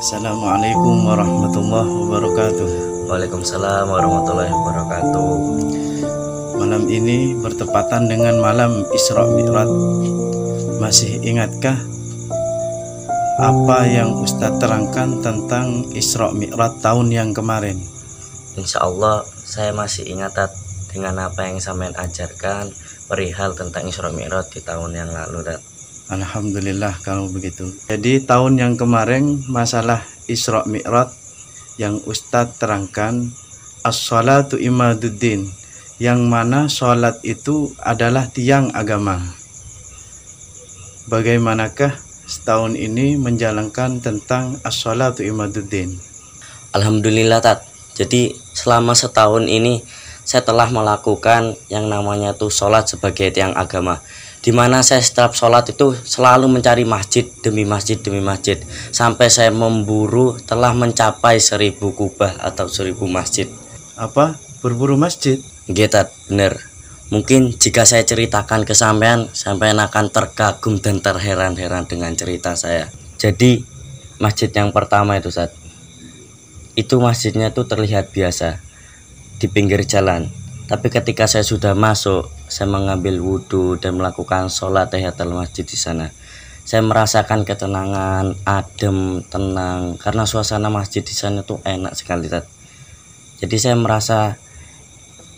Assalamualaikum warahmatullahi wabarakatuh. Waalaikumsalam warahmatullahi wabarakatuh. Malam ini bertepatan dengan malam Isra Mi'raj. Masih ingatkah apa yang Ustadz terangkan tentang Isra Mi'raj tahun yang kemarin? Insya Allah saya masih ingat dengan apa yang sampean ajarkan perihal tentang Isra Mi'raj di tahun yang lalu. Alhamdulillah kalau begitu. Jadi tahun yang kemarin masalah Isra Mi'raj yang Ustadz terangkan as-salatu imaduddin, yang mana sholat itu adalah tiang agama. Bagaimanakah setahun ini menjalankan tentang as-salatu imaduddin? Alhamdulillah Jadi selama setahun ini saya telah melakukan yang namanya tuh sholat sebagai tiang agama, dimana saya setiap sholat itu selalu mencari masjid demi masjid demi masjid, sampai saya memburu telah mencapai 1000 kubah atau 1000 masjid. Apa? Berburu masjid? Gitu, bener. Mungkin jika saya ceritakan ke sampean akan terkagum dan terheran-heran dengan cerita saya. Jadi masjid yang pertama itu itu masjidnya tuh terlihat biasa di pinggir jalan, tapi ketika saya sudah masuk, saya mengambil wudhu dan melakukan sholat tahiyatul masjid di sana. Saya merasakan ketenangan, adem, tenang, karena suasana masjid di sana tuh enak sekali Jadi saya merasa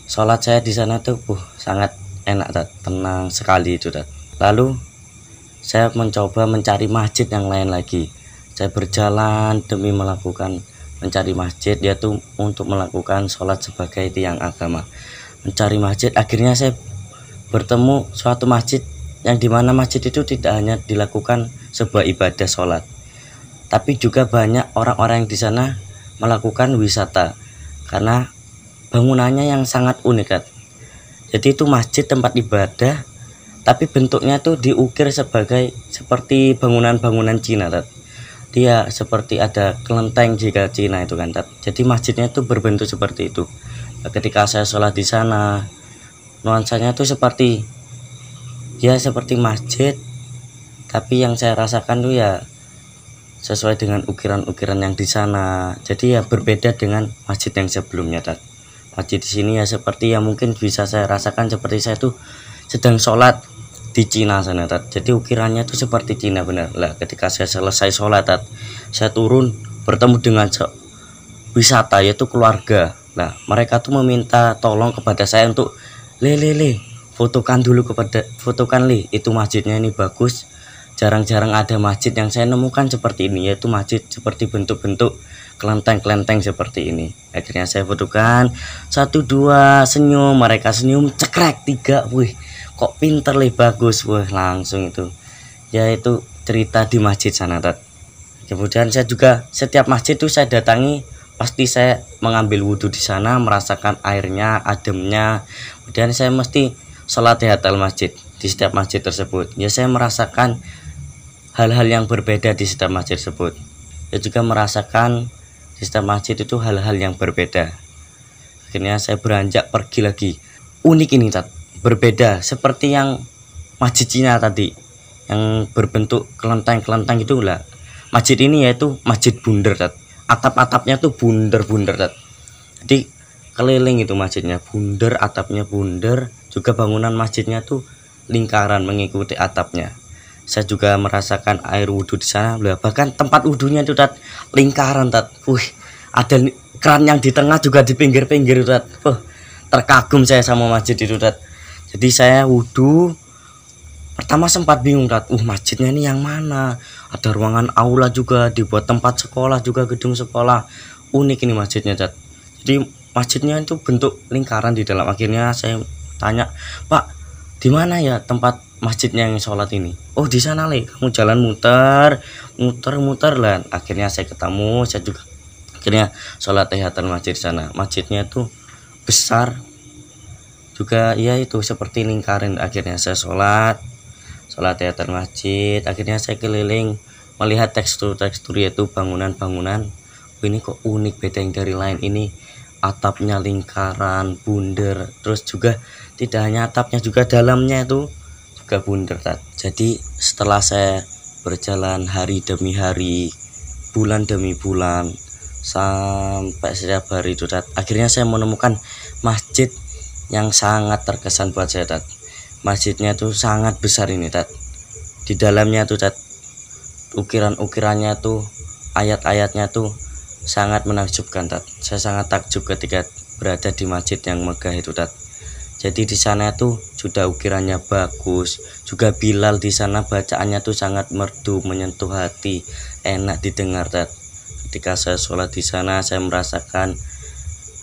sholat saya di sana tuh sangat enak tenang sekali itu Lalu saya mencoba mencari masjid yang lain lagi. Saya berjalan demi mencari masjid, yaitu untuk melakukan sholat sebagai tiang agama. Mencari masjid, akhirnya saya bertemu suatu masjid yang dimana masjid itu tidak hanya dilakukan sebuah ibadah sholat, tapi juga banyak orang-orang yang di sana melakukan wisata karena bangunannya yang sangat unik Jadi itu masjid tempat ibadah, tapi bentuknya tuh diukir seperti bangunan-bangunan Cina Dia seperti ada kelenteng jika Cina itu Jadi masjidnya tuh berbentuk seperti itu. Ketika saya sholat di sana, nuansanya tuh seperti masjid, tapi yang saya rasakan tuh ya sesuai dengan ukiran-ukiran yang di sana. Jadi ya berbeda dengan masjid yang sebelumnya Masjid di sini ya seperti yang mungkin bisa saya rasakan seperti saya tuh sedang sholat di Cina sana Jadi ukirannya tuh seperti Cina benar. Lah ketika saya selesai sholat saya turun bertemu dengan wisata, yaitu keluarga. Nah mereka tuh meminta tolong kepada saya untuk fotokan itu masjidnya ini bagus. Jarang-jarang ada masjid yang saya nemukan seperti ini, yaitu masjid seperti bentuk-bentuk kelenteng-kelenteng seperti ini. Akhirnya saya fotokan 1, 2, senyum, mereka senyum, cekrek 3, wih kok pinter bagus, wah langsung itu yaitu cerita di masjid sana Kemudian saya juga setiap masjid itu saya datangi, pasti saya mengambil wudhu di sana, merasakan airnya, ademnya. Kemudian saya mesti sholat tahiyatul masjid di setiap masjid tersebut. Ya saya merasakan hal-hal yang berbeda di setiap masjid tersebut. Ya juga merasakan di setiap masjid itu hal-hal yang berbeda. Akhirnya saya beranjak pergi lagi. Unik ini berbeda seperti yang masjid Cina tadi. yang berbentuk kelenteng-kelenteng itu lah. Masjid ini yaitu masjid bundar, Tat. Atap-atapnya tuh bundar-bundar, Tat. Jadi keliling itu masjidnya bundar, atapnya bundar, juga bangunan masjidnya tuh lingkaran mengikuti atapnya. Saya juga merasakan air wudhu di sana, bahkan tempat wudhunya itu, Tat, lingkaran, Tat. Ada keran yang di tengah juga di pinggir-pinggir, Tat. Terkagum saya sama masjid itu, Tat. Jadi saya wudhu pertama sempat bingung, Tat. Masjidnya ini yang mana? Ada ruangan aula juga, dibuat tempat sekolah juga, gedung sekolah. Unik ini masjidnya, Tat. Jadi masjidnya itu bentuk lingkaran di dalam. Akhirnya saya tanya, Pak, di mana ya tempat masjidnya yang sholat ini? Oh, di sana, Le. Kamu jalan muter lah. Akhirnya saya ketemu, saya juga akhirnya sholat tahiyatul masjid di sana. Masjidnya tuh besar juga, ya itu seperti lingkaran. Akhirnya saya sholat tahiyatul masjid. Akhirnya saya keliling melihat tekstur yaitu bangunan-bangunan. Ini kok unik, beda yang dari lain. Ini atapnya lingkaran, bundar, terus juga tidak hanya atapnya, juga dalamnya itu juga bundar, Tat. Jadi setelah saya berjalan hari demi hari, bulan demi bulan, sampai setiap hari itu, Tat, akhirnya saya menemukan masjid yang sangat terkesan buat saya, Tat. Masjidnya tuh sangat besar ini, Tat. Di dalamnya tuh, Tat, ukiran-ukirannya tuh, ayat-ayatnya tuh sangat menakjubkan, Tat. Saya sangat takjub ketika berada di masjid yang megah itu, Tat. Jadi di sana tuh sudah ukirannya bagus, juga Bilal di sana bacaannya tuh sangat merdu, menyentuh hati, enak didengar, Tat. Ketika saya sholat di sana, saya merasakan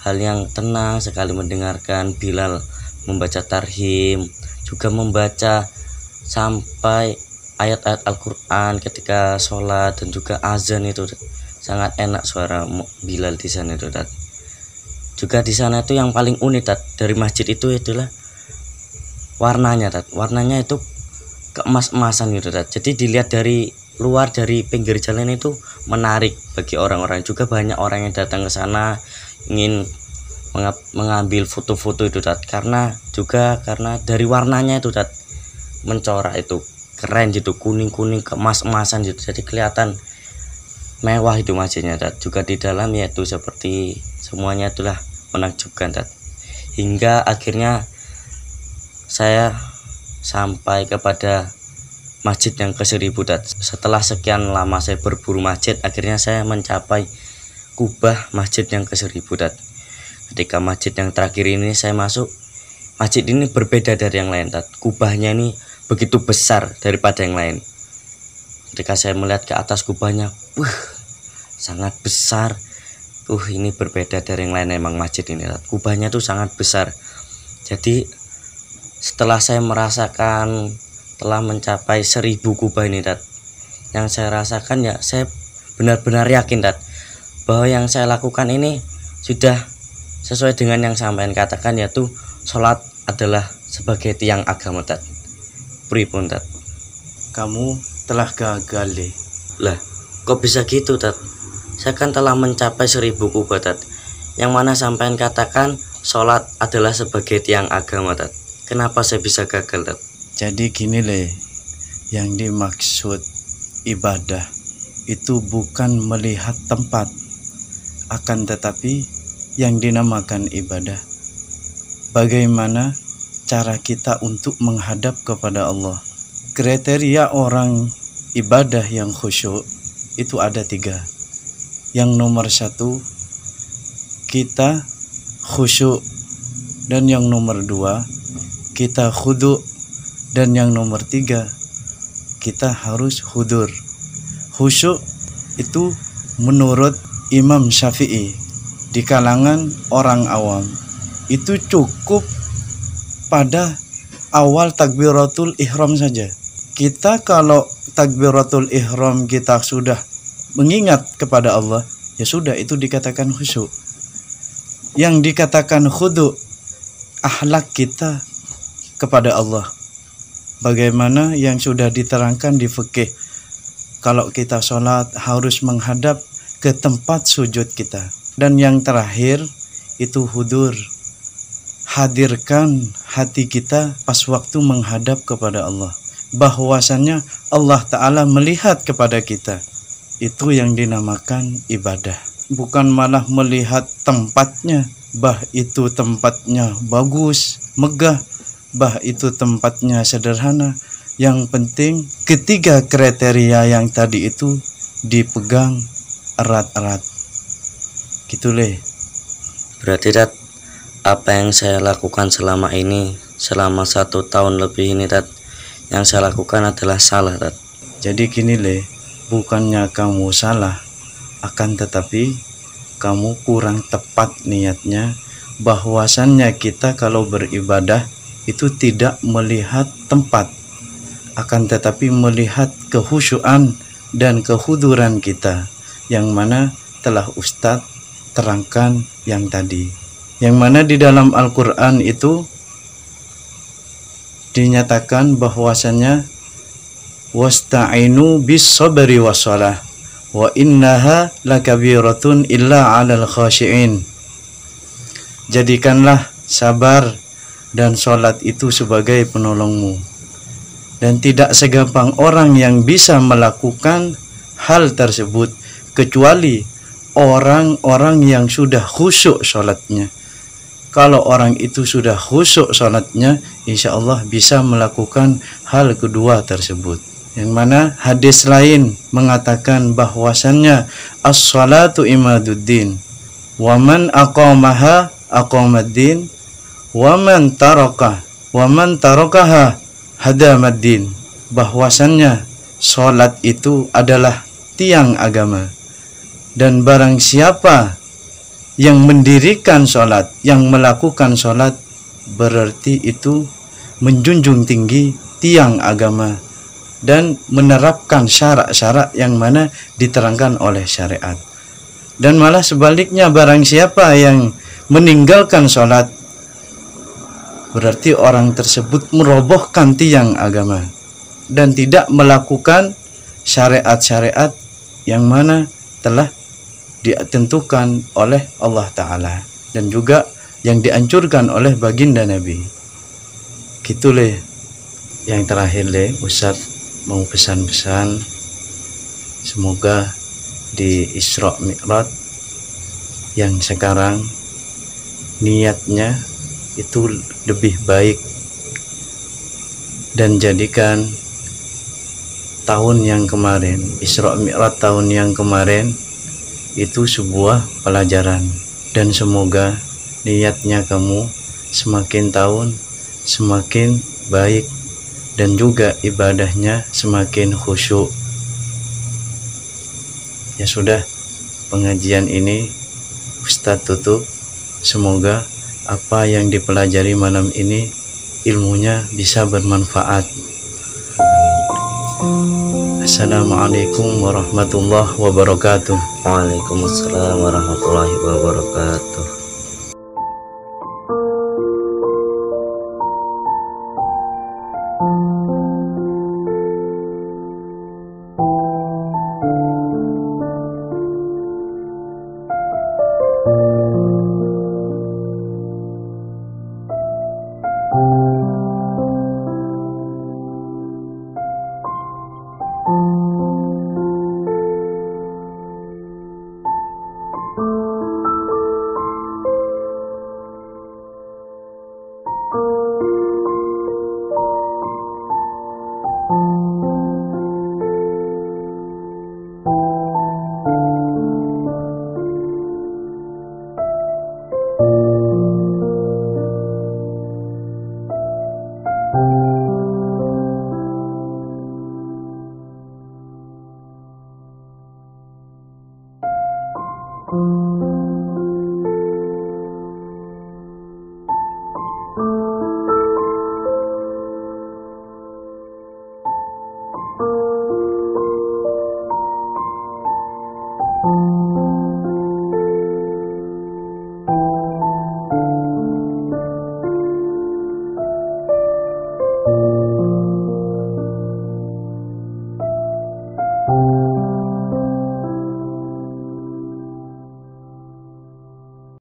hal yang tenang sekali mendengarkan Bilal membaca tarhim, juga membaca sampai ayat-ayat Al-Quran ketika sholat, dan juga azan itu sangat enak suara Bilal di sana itu, Tat. Juga di sana itu yang paling unik, Tat, dari masjid itu adalah warnanya, Tat. Warnanya itu keemas-emasan gitu, Tat. Jadi dilihat dari luar, dari pinggir jalan itu menarik bagi orang-orang. Juga banyak orang yang datang ke sana ingin mengambil foto-foto itu, Tat. Karena dari warnanya itu, Tat, mencorak itu keren gitu, kuning-kuning keemas-emasan gitu. Jadi kelihatan mewah itu masjidnya, Tat. Juga di dalam yaitu seperti semuanya itulah menakjubkan, Tat. Hingga akhirnya saya sampai kepada masjid yang ke-1000, Tat. Setelah sekian lama saya berburu masjid, akhirnya saya mencapai kubah masjid yang ke-1000, Tat. Ketika masjid yang terakhir ini saya masuk, masjid ini berbeda dari yang lain, Tat. Kubahnya ini begitu besar daripada yang lain. Ketika saya melihat ke atas kubahnya, sangat besar. Ini berbeda dari yang lain emang masjid ini, Tat. Kubahnya tuh sangat besar. Jadi setelah saya merasakan telah mencapai 1000 kubah ini, Tat, yang saya rasakan ya, saya benar-benar yakin, Tat, bahwa yang saya lakukan ini sudah sesuai dengan yang sampean katakan, yaitu sholat adalah sebagai tiang agama, Tat. Pripun, Tat? Kamu telah gagal deh. Lah, kok bisa gitu, Tat? Saya kan telah mencapai 1000 kubah, Tat. Yang mana sampean katakan sholat adalah sebagai tiang agama, Tat. Kenapa saya bisa gagal, Tat? Jadi gini, Le, yang dimaksud ibadah itu bukan melihat tempat, akan tetapi yang dinamakan ibadah bagaimana cara kita untuk menghadap kepada Allah. Kriteria orang ibadah yang khusyuk itu ada 3. Yang nomor 1, kita khusyuk, dan yang nomor 2, kita khudu', dan yang nomor 3, kita harus hudur. Khusyuk itu menurut Imam Syafi'i di kalangan orang awam itu cukup pada awal takbiratul ihram saja. Kita kalau takbiratul ihram kita sudah mengingat kepada Allah, ya sudah, itu dikatakan khusyuk. Yang dikatakan khudu', akhlak kita kepada Allah. Bagaimana yang sudah diterangkan di fikih, kalau kita sholat harus menghadap ke tempat sujud kita. Dan yang terakhir itu hudur, hadirkan hati kita pas waktu menghadap kepada Allah. bahwasannya Allah Ta'ala melihat kepada kita. Itu yang dinamakan ibadah. Bukan malah melihat tempatnya, bah itu tempatnya bagus, megah, bah itu tempatnya sederhana. Yang penting ketiga kriteria yang tadi itu dipegang erat-erat. Gitu leh. Berarti Tat, apa yang saya lakukan selama ini, selama 1 tahun lebih ini Tat, yang saya lakukan adalah salah Tat. Jadi gini leh, bukannya kamu salah, akan tetapi kamu kurang tepat niatnya. Bahwasannya kita kalau beribadah itu tidak melihat tempat, akan tetapi melihat kehusyuan dan kehuduran kita, yang mana telah Ustadz terangkan yang tadi, yang mana di dalam Al-Quran itu dinyatakan bahwasannya wasta'inu bis sabri wassalah wa innaha lakabiratun illa 'alal khashi'in. Jadikanlah sabar dan sholat itu sebagai penolongmu, dan tidak segampang orang yang bisa melakukan hal tersebut kecuali orang-orang yang sudah khusyuk sholatnya. Kalau orang itu sudah khusyuk sholatnya, insya Allah bisa melakukan hal kedua tersebut. Yang mana hadis lain mengatakan bahwasannya as-salatu imaduddin, wa man aqamaha aqamaddin, wa man tarakaha hadamaddin. Bahwasannya sholat itu adalah tiang agama, dan barang siapa yang mendirikan sholat, yang melakukan sholat, berarti itu menjunjung tinggi tiang agama dan menerapkan syarat-syarat yang mana diterangkan oleh syariat. Dan malah sebaliknya, barang siapa yang meninggalkan sholat, berarti orang tersebut merobohkan tiang agama dan tidak melakukan syariat-syariat yang mana telah ditentukan oleh Allah Ta'ala dan juga yang dianjurkan oleh baginda Nabi. Gitu leh. Yang terakhir leh, Ustadz mau pesan-pesan, semoga di Isra Mi'raj yang sekarang niatnya itu lebih baik, dan jadikan tahun yang kemarin, Isra Mi'raj tahun yang kemarin itu sebuah pelajaran, dan semoga niatnya kamu semakin tahun semakin baik dan juga ibadahnya semakin khusyuk. Ya sudah, pengajian ini Ustadz tutup. Semoga apa yang dipelajari malam ini ilmunya bisa bermanfaat. Assalamualaikum warahmatullahi wabarakatuh. Waalaikumsalam warahmatullahi wabarakatuh.